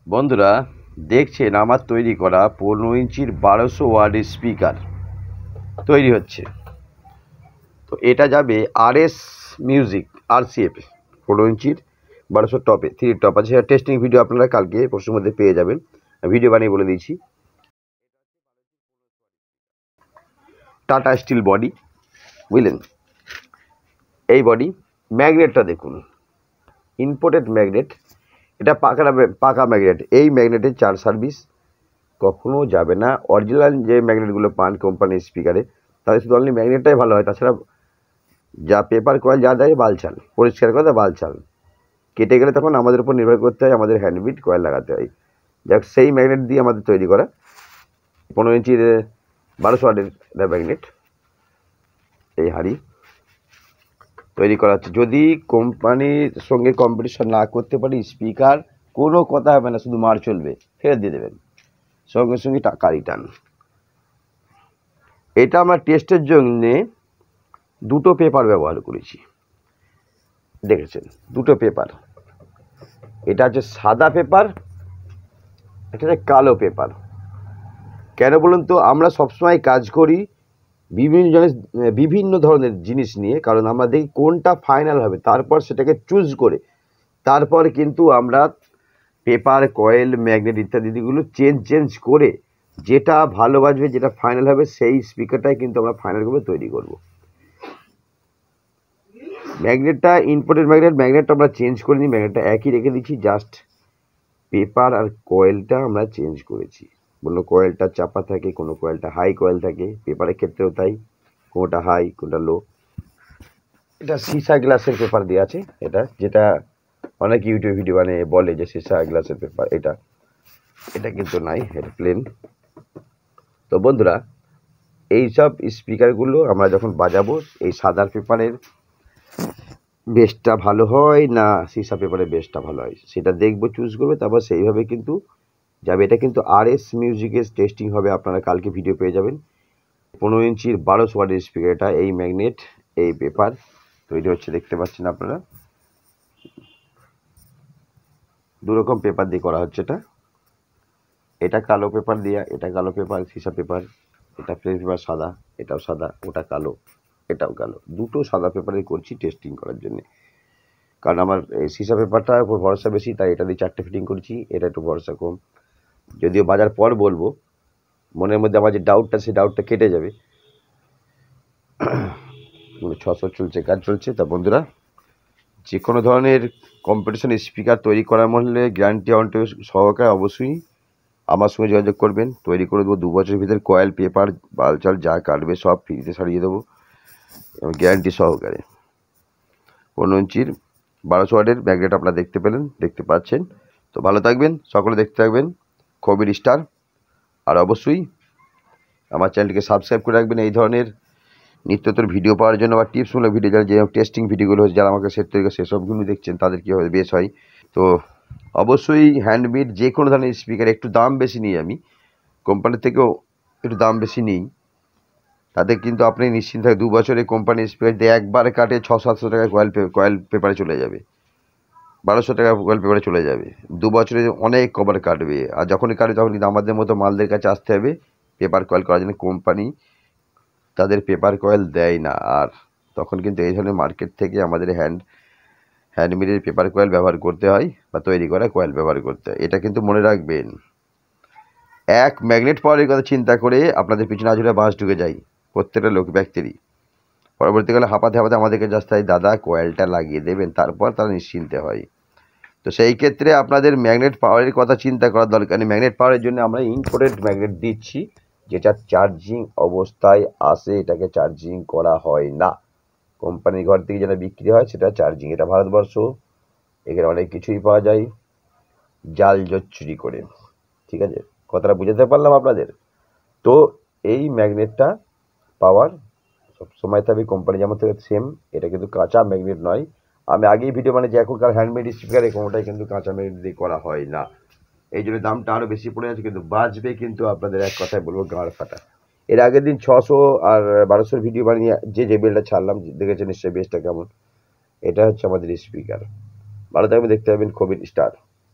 বন্ধুরা দেখছেন আমার তৈরি করা 15 ইঞ্চির 1200 ওয়াটের স্পিকার তৈরি হচ্ছে। তো এটা যাবে RS মিউজিক RCF 15 ইঞ্চির 1200 টপে 3 টপ আছে। সেটা টেস্টিং ভিডিও আপনারা কালকে পরশুর মধ্যে পেয়ে যাবেন, ভিডিও বানিয়ে বলে দিয়েছি। টাটা স্টিল বডি, বুঝলেন? এই বডি ম্যাগনেটটা দেখুন, ইম্পোর্টেড ম্যাগনেট, এটা পাকা ম্যাগনেট। এই ম্যাগনেটের চার্জ সার্ভিস কখনো যাবে না। অরিজিনাল যে ম্যাগনেটগুলো পান কোম্পানির স্পিকারে, তাদের শুধু অনলি ম্যাগনেটটাই ভালো হয়, তাছাড়া যা পেপার কয়েল যা দেয় বালছাল, পরিষ্কার কথা বালছাল। কেটে গেলে তখন আমাদের উপর নির্ভর করতে হয়, আমাদের হ্যান্ডবিট কয়েল লাগাতে হয়। যাক, সেই ম্যাগনেট দিয়ে আমাদের তৈরি করা 15 ইঞ্চির 1200 ওয়াটের এটা ম্যাগনেট। এই হাঁড়ি তৈরি করা হচ্ছে। যদি কোম্পানির সঙ্গে কম্পিটিশন না করতে পারি, স্পিকার কোনো কথা হবে না, শুধু মার চলবে, ফেরত দিয়ে দেবেন সঙ্গে সঙ্গে টাকা রিটার্ন। এটা আমরা টেস্টের জন্যে দুটো পেপার ব্যবহার করেছি, দেখেছেন? দুটো পেপার, এটা হচ্ছে সাদা পেপার, এটা হচ্ছে কালো পেপার। কেন বলুন তো? আমরা সবসময় কাজ করি বিভিন্ন ধরনের জিনিস নিয়ে, কারণ আমরা দেখি কোনটা ফাইনাল হবে, তারপর সেটাকে চুজ করে তারপর কিন্তু আমরা পেপার কয়েল ম্যাগনেট ইত্যাদিগুলো চেঞ্জ করে যেটা ভালো বাজবে, যেটা ফাইনাল হবে, সেই স্পিকারটাই কিন্তু আমরা ফাইনাল করে তৈরি করব। ম্যাগনেটটা ইম্পোর্টেড ম্যাগনেটটা আমরা চেঞ্জ করিনি, ম্যাগনেটটা একই রেখে দিচ্ছি, জাস্ট পেপার আর কয়েলটা আমরা চেঞ্জ করেছি। কোনো কয়েলটা চাপা থাকে, কোনো কয়েলটা হাই কয়েল থাকে, পেপারের ক্ষেত্রেও তাই, কোনোটা হাই কোনোটা লো। এটা সিসা গ্লাসের পেপার দেওয়া আছে, এটা যেটা অনেক ইউটিউব ভিডিও বানিয়ে বলে যে সিসা গ্লাসের পেপার, এটা কিন্তু নাই, এটা প্লেন। তো বন্ধুরা, এইসব স্পিকারগুলো আমরা যখন বাজাবো, এই সাদা পেপারের বেসটা ভালো হয় না সিসা পেপারের বেসটা ভালো হয়, সেটা দেখবো, চুজ করবে, তারপর সেইভাবে কিন্তু যাবে। এটা কিন্তু RS মিউজিকের টেস্টিং হবে, আপনারা কালকে ভিডিও পেয়ে যাবেন। 15 ইঞ্চির 1200 ওয়াটের স্পিকার এটা, এই ম্যাগনেট এই পেপার তৈরি হচ্ছে, দেখতে পাচ্ছেন আপনারা। দুরকম পেপার দিয়ে করা হচ্ছে এটা কালো পেপার দিয়া, এটা কালো পেপার সিসা পেপার, এটা প্লেন পেপার সাদা, এটাও সাদা, ওটা কালো, এটাও কালো। দুটো সাদা পেপারে করছি টেস্টিং করার জন্য, কারণ আমার এই সিসা পেপারটার উপর ভরসা বেশি, তাই এটা দিয়ে 4টে ফিটিং করছি, এটা একটু ভরসা কম। যদিও বাজার পর বলবো, মনের মধ্যে আমার যে ডাউটটা, সেই ডাউটটা কেটে যাবে। 600 চলছে, কাজ চলছে। তা বন্ধুরা, যে কোনো ধরনের কম্পিটিশন স্পিকার তৈরি করার মধ্যে গ্যারান্টি ওয়ারেন্টি সহকারে অবশ্যই আমার সঙ্গে যোগাযোগ করবেন, তৈরি করে দেবো। 2 বছরের ভিতরে কয়েল পেপার বালচাল যা কাটবে সব ফ্রিতে সারিয়ে দেবো, এবং গ্যারান্টি সহকারে। 15 ইঞ্চির 1200 ওয়াটের ম্যাগনেট আপনারা দেখতে পাচ্ছেন। তো ভালো থাকবেন, সকলে দেখতে থাকবেন কবির স্টার। আর অবশ্যই আমার চ্যানেলটিকে সাবস্ক্রাইব করে রাখবেন এই ধরনের নিত্যতর ভিডিও পাওয়ার জন্য, বা টিপসমূলক ভিডিও, যারা যে টেস্টিং ভিডিওগুলো হচ্ছে, যারা আমাকে সেট তৈরি করে সেসবগুলো দেখছেন, তাদের কীভাবে বেশ হয়। তো অবশ্যই হ্যান্ডমেড যে কোনো ধরনের স্পিকার একটু দাম বেশি নিই, আমি কোম্পানির থেকেও একটু দাম বেশি নিই, তাতে কিন্তু আপনি নিশ্চিন্ত থাকে 2 বছরে কোম্পানির স্পিকার দিয়ে একবারে কাটে 600-700 টাকায় কয়েল পেপারে চলে যাবে, 1200 টাকা কয়েল পেপারে চলে যাবে। 2 বছরে অনেক কভার কাটবে, আর যখনই কাটবে তখন কিন্তু আমাদের মতো মালদের কাছে আসতে হবে পেপার কয়েল করার জন্য। কোম্পানি তাদের পেপার কয়েল দেয় না, আর তখন কিন্তু এই ধরনের মার্কেট থেকে আমাদের হ্যান্ডমেডের পেপার কয়েল ব্যবহার করতে হয়, বা তৈরি করা কয়েল ব্যবহার করতে হয়। এটা কিন্তু মনে রাখবেন। এক ম্যাগনেট পাওয়ারের কথা চিন্তা করে আপনাদের পিছনে আজুড়ে বাঁশ ঢুকে যায় প্রত্যেকটা ব্যক্তিরই। পরবর্তীকালে হাঁপাতে আমাদেরকে জাস্ট তাই দাদা কয়েলটা লাগিয়ে দেবেন, তারপর তারা নিশ্চিন্তে হয়। তো সেই ক্ষেত্রে আপনাদের ম্যাগনেট পাওয়ারের কথা চিন্তা করার দরকার নেই। ম্যাগনেট পাওয়ারের জন্য আমরা ইম্পোর্টেড ম্যাগনেট দিচ্ছি, যেটা চার্জিং অবস্থায় আসে, এটাকে চার্জিং করা হয় না। কোম্পানির ঘর থেকে যেটা বিক্রি হয় সেটা চার্জিং। এটা ভারতবর্ষ, এখানে অনেক কিছুই পাওয়া যায় জাল জচ্চুরি করে, ঠিক আছে? কথাটা বুঝাতে পারলাম আপনাদের? তো এই ম্যাগনেটটা পাওয়ার সবসময় থাকবে কোম্পানি যেমন থেকে সেম, এটা কিন্তু কাঁচা ম্যাগনেট নয়। আমি আগেই ভিডিও বানিয়েছি, এখনকার হ্যান্ডমেড স্পিকার কোনোটাই কিন্তু কাঁচা ম্যাগনেট দিয়ে করা হয় না, এই জন্য দামটা আরও বেশি পড়ে যাচ্ছে, কিন্তু বাঁচবে কিন্তু আপনাদের এক কথায় বলবো গাঁড় ফাটা। এর আগের দিন 600 আর 1200 ভিডিও বানিয়ে যে বেলটা ছাড়লাম, দেখেছেন নিশ্চয়ই বেসটা কেমন। এটা হচ্ছে আমাদের স্পিকার। ভালো থাকবে, দেখতে পাবেন কবির স্টার।